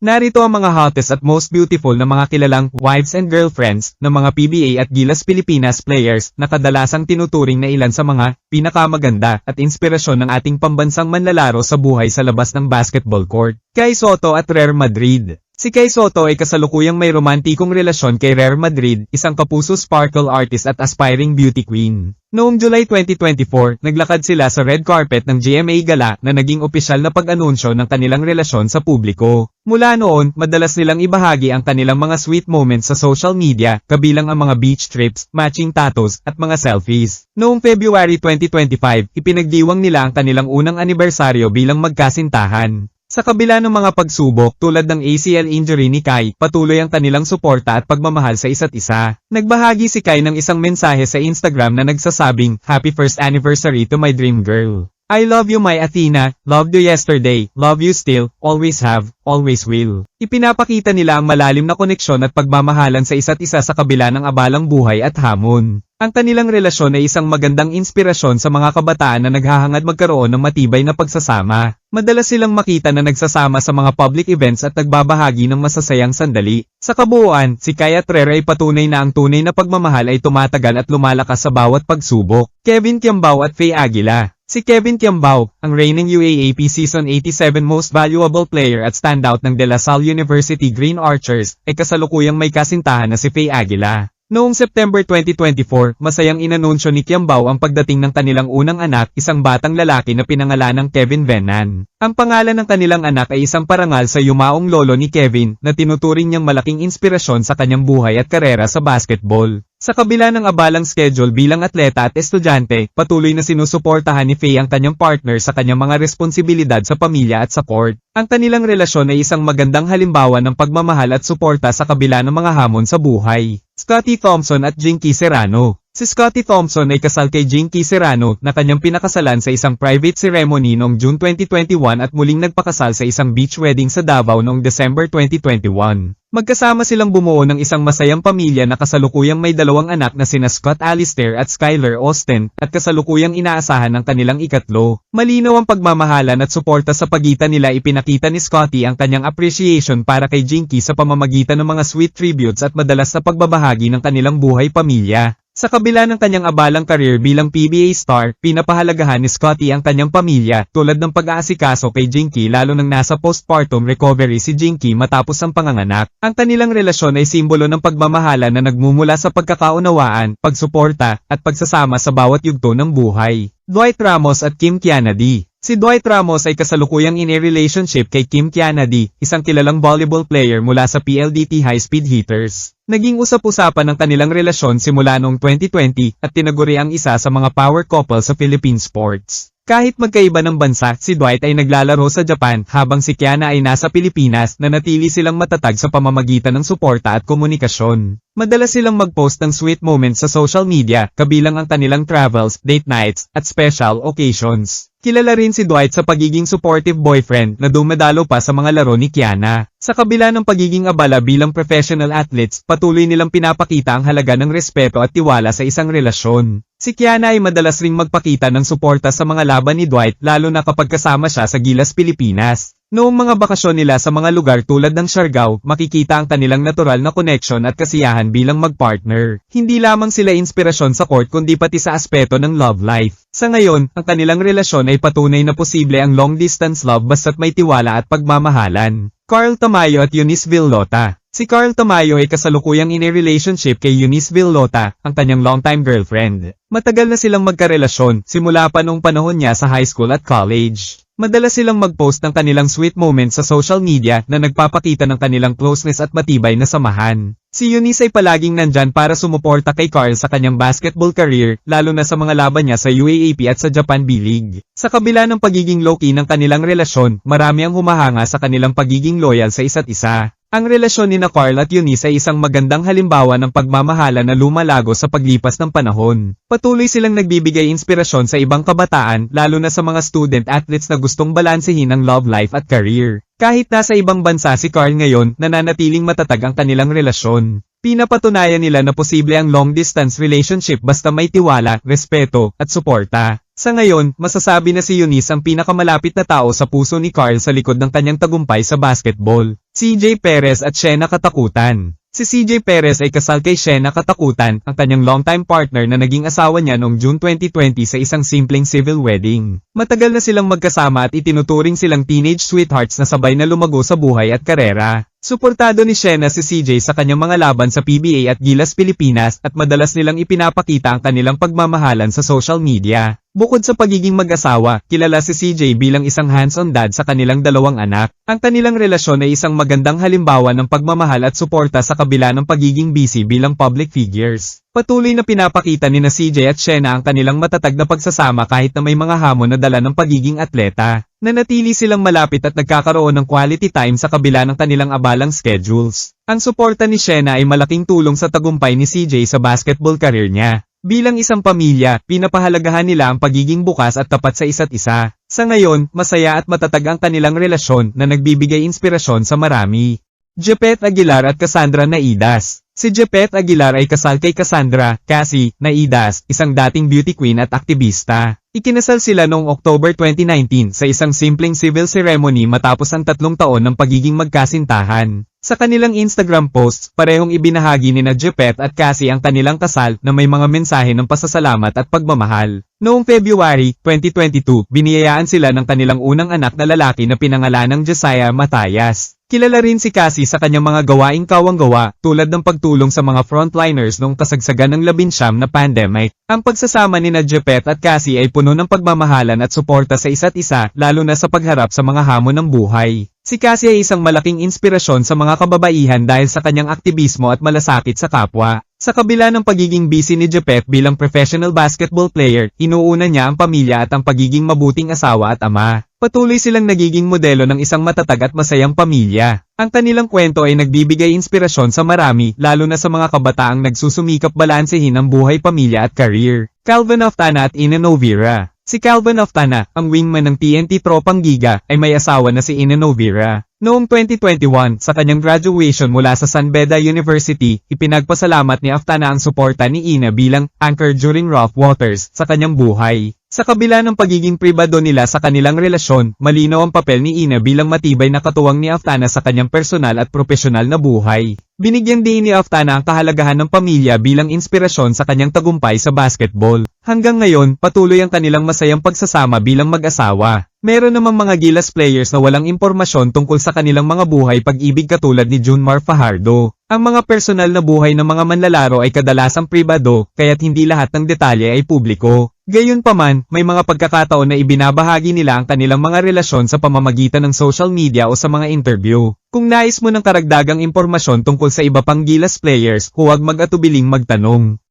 Narito ang mga hottest at most beautiful na mga kilalang wives and girlfriends ng mga PBA at Gilas Pilipinas players na kadalasang tinuturing na ilan sa mga pinakamaganda at inspirasyon ng ating pambansang manlalaro sa buhay sa labas ng basketball court. Kai Sotto at Rere Madrid. Si Kai Sotto ay kasalukuyang may romantikong relasyon kay Rere Madrid, isang kapuso sparkle artist at aspiring beauty queen. Noong July 2024, naglakad sila sa red carpet ng GMA Gala na naging opisyal na pag-anunsyo ng kanilang relasyon sa publiko. Mula noon, madalas nilang ibahagi ang kanilang mga sweet moments sa social media, kabilang ang mga beach trips, matching tattoos, at mga selfies. Noong February 2025, ipinagdiwang nila ang kanilang unang anibersaryo bilang magkasintahan. Sa kabila ng mga pagsubok tulad ng ACL injury ni Kai, patuloy ang kanilang suporta at pagmamahal sa isa't isa. Nagbahagi si Kai ng isang mensahe sa Instagram na nagsasabing, "Happy first anniversary to my dream girl. I love you my Athena, loved you yesterday, love you still, always have, always will." Ipinapakita nila ang malalim na koneksyon at pagmamahalan sa isa't isa sa kabila ng abalang buhay at hamon. Ang kanilang relasyon ay isang magandang inspirasyon sa mga kabataan na naghahangad magkaroon ng matibay na pagsasama. Madalas silang makita na nagsasama sa mga public events at nagbabahagi ng masasayang sandali. Sa kabuuan, si Kai at Rere ay patunay na ang tunay na pagmamahal ay tumatagal at lumalakas sa bawat pagsubok. Kevin Tiambao at Faye Aguila. Si Kevin Tiambao, ang reigning UAAP Season 87 Most Valuable Player at standout ng De La Salle University Green Archers, ay kasalukuyang may kasintahan na si Faye Aguila. Noong September 2024, masayang inanunsyo ni Tiambao ang pagdating ng kanilang unang anak, isang batang lalaki na pinangalanang Kevin Venan. Ang pangalan ng kanilang anak ay isang parangal sa yumaong lolo ni Kevin na tinuturing niyang malaking inspirasyon sa kanyang buhay at karera sa basketball. Sa kabila ng abalang schedule bilang atleta at estudyante, patuloy na sinusuportahan ni Faye ang kanyang partner sa kanyang mga responsibilidad sa pamilya at sa court. Ang kanilang relasyon ay isang magandang halimbawa ng pagmamahal at suporta sa kabila ng mga hamon sa buhay. Scottie Thompson at Jinky Serrano. Si Scottie Thompson ay kasal kay Jinky Serrano na kanyang pinakasalan sa isang private ceremony noong June 2021 at muling nagpakasal sa isang beach wedding sa Davao noong December 2021. Magkasama silang bumuo ng isang masayang pamilya na kasalukuyang may dalawang anak na sina Scott Alistair at Skyler Austin, at kasalukuyang inaasahan ng kanilang ikatlo. Malinaw ang pagmamahalan at suporta sa pagitan nila. Ipinakita ni Scottie ang kanyang appreciation para kay Jinky sa pamamagitan ng mga sweet tributes at madalas sa pagbabahagi ng kanilang buhay pamilya. Sa kabila ng kanyang abalang career bilang PBA star, pinapahalagahan ni Scottie ang kanyang pamilya, tulad ng pag-aasikaso kay Jinky lalo nang nasa postpartum recovery si Jinky matapos ang panganganak. Ang kanilang relasyon ay simbolo ng pagmamahala na nagmumula sa pagkakaunawaan, pagsuporta, at pagsasama sa bawat yugto ng buhay. Dwight Ramos at Kim Kianadi. Si Dwight Ramos ay kasalukuyang in a relationship kay Kim Kianadi, isang kilalang volleyball player mula sa PLDT High Speed Heaters. Naging usap-usapan ng kanilang relasyon simula noong 2020 at tinaguri ang isa sa mga power couple sa Philippine sports. Kahit magkaiba ng bansa, si Dwight ay naglalaro sa Japan habang si Kiana ay nasa Pilipinas, na natili silang matatag sa pamamagitan ng suporta at komunikasyon. Madalas silang mag-post ng sweet moments sa social media, kabilang ang kanilang travels, date nights, at special occasions. Kilala rin si Dwight sa pagiging supportive boyfriend na dumadalo pa sa mga laro ni Kiana. Sa kabila ng pagiging abala bilang professional athletes, patuloy nilang pinapakita ang halaga ng respeto at tiwala sa isang relasyon. Si Kiana ay madalas ring magpakita ng suporta sa mga laban ni Dwight, lalo na kapag kasama siya sa Gilas Pilipinas. Noong mga bakasyon nila sa mga lugar tulad ng Siargao, makikita ang kanilang natural na connection at kasiyahan bilang magpartner. Hindi lamang sila inspirasyon sa court kundi pati sa aspeto ng love life. Sa ngayon, ang kanilang relasyon ay patunay na posible ang long-distance love basta't may tiwala at pagmamahalan. Carl Tamayo at Eunice Villota. Si Carl Tamayo ay kasalukuyang in a relationship kay Eunice Villota, ang kanyang longtime girlfriend. Matagal na silang magkarelasyon, simula pa noong panahon niya sa high school at college. Madalas silang mag-post ng kanilang sweet moments sa social media na nagpapakita ng kanilang closeness at matibay na samahan. Si Eunice ay palaging nandyan para sumuporta kay Carl sa kanyang basketball career, lalo na sa mga laban niya sa UAAP at sa Japan B-League. Sa kabila ng pagiging low-key ng kanilang relasyon, marami ang humahanga sa kanilang pagiging loyal sa isa't isa. Ang relasyon ni Carl at Eunice ay isang magandang halimbawa ng pagmamahala na lumalago sa paglipas ng panahon. Patuloy silang nagbibigay inspirasyon sa ibang kabataan, lalo na sa mga student athletes na gustong balansehin ang love life at career. Kahit nasa ibang bansa si Carl ngayon, nananatiling matatag ang kanilang relasyon. Pinapatunayan nila na posible ang long-distance relationship basta may tiwala, respeto, at suporta. Sa ngayon, masasabi na si Eunice ang pinakamalapit na tao sa puso ni Carl sa likod ng kanyang tagumpay sa basketball. CJ Perez at Shena Katakutan. Si CJ Perez ay kasal kay Shena Katakutan, ang kanyang longtime partner na naging asawa niya noong June 2020 sa isang simpleng civil wedding. Matagal na silang magkasama at itinuturing silang teenage sweethearts na sabay na lumago sa buhay at karera. Suportado ni Shena si CJ sa kanyang mga laban sa PBA at Gilas Pilipinas at madalas nilang ipinapakita ang kanilang pagmamahalan sa social media. Bukod sa pagiging mag-asawa, kilala si CJ bilang isang hands-on dad sa kanilang dalawang anak. Ang kanilang relasyon ay isang magandang halimbawa ng pagmamahal at suporta sa kabila ng pagiging busy bilang public figures. Patuloy na pinapakita ni na CJ at Shena ang kanilang matatag na pagsasama kahit na may mga hamon na dala ng pagiging atleta. Nanatili silang malapit at nagkakaroon ng quality time sa kabila ng kanilang abalang schedules. Ang suporta ni Shena ay malaking tulong sa tagumpay ni CJ sa basketball career niya. Bilang isang pamilya, pinapahalagahan nila ang pagiging bukas at tapat sa isa't isa. Sa ngayon, masaya at matatag ang kanilang relasyon na nagbibigay inspirasyon sa marami. Jepet Aguilar at Cassandra Naidas. Si Jepet Aguilar ay kasal kay Cassandra, Cassie, Naidas, isang dating beauty queen at aktivista. Ikinasal sila noong October 2019 sa isang simpleng civil ceremony matapos ang 3 taon ng pagiging magkasintahan. Sa kanilang Instagram posts, parehong ibinahagi ni na Jepet at Cassie ang kanilang kasal na may mga mensahe ng pasasalamat at pagmamahal. Noong February 2022, biniyayaan sila ng kanilang unang anak na lalaki na pinangalanang Josiah Matayas. Kilala rin si Cassie sa kanyang mga gawaing kawang-gawa tulad ng pagtulong sa mga frontliners noong kasagsagan ng 19 na pandemic. Ang pagsasama ni na Jepet at Cassie ay puno ng pagmamahalan at suporta sa isa't isa lalo na sa pagharap sa mga hamon ng buhay. Si Cassie ay isang malaking inspirasyon sa mga kababaihan dahil sa kanyang aktivismo at malasakit sa kapwa. Sa kabila ng pagiging busy ni Jepet bilang professional basketball player, inuuna niya ang pamilya at ang pagiging mabuting asawa at ama. Patuloy silang nagiging modelo ng isang matatag at masayang pamilya. Ang kanilang kwento ay nagbibigay inspirasyon sa marami, lalo na sa mga kabataang nagsusumikap balansehin ang buhay, pamilya at career. Calvin Oftana at Ina Novira. Si Calvin Oftana, ang wingman ng TNT Tropang Giga, ay may asawa na si Ina Novira. Noong 2021, sa kanyang graduation mula sa San Beda University, ipinagpasalamat ni Oftana ang suporta ni Ina bilang anchor during rough waters sa kanyang buhay. Sa kabila ng pagiging pribado nila sa kanilang relasyon, malinaw ang papel ni Ina bilang matibay na katuwang ni Oftana sa kanyang personal at profesional na buhay. Binigyan din ni Oftana ang kahalagahan ng pamilya bilang inspirasyon sa kanyang tagumpay sa basketball. Hanggang ngayon, patuloy ang kanilang masayang pagsasama bilang mag-asawa. Meron namang mga Gilas players na walang impormasyon tungkol sa kanilang mga buhay pag-ibig katulad ni Junmar Fajardo. Ang mga personal na buhay ng mga manlalaro ay kadalasang pribado, kaya't hindi lahat ng detalye ay publiko. Gayunpaman, may mga pagkakataon na ibinabahagi nila ang kanilang mga relasyon sa pamamagitan ng social media o sa mga interview. Kung nais mo ng karagdagang impormasyon tungkol sa iba pang Gilas players, huwag mag-atubiling magtanong.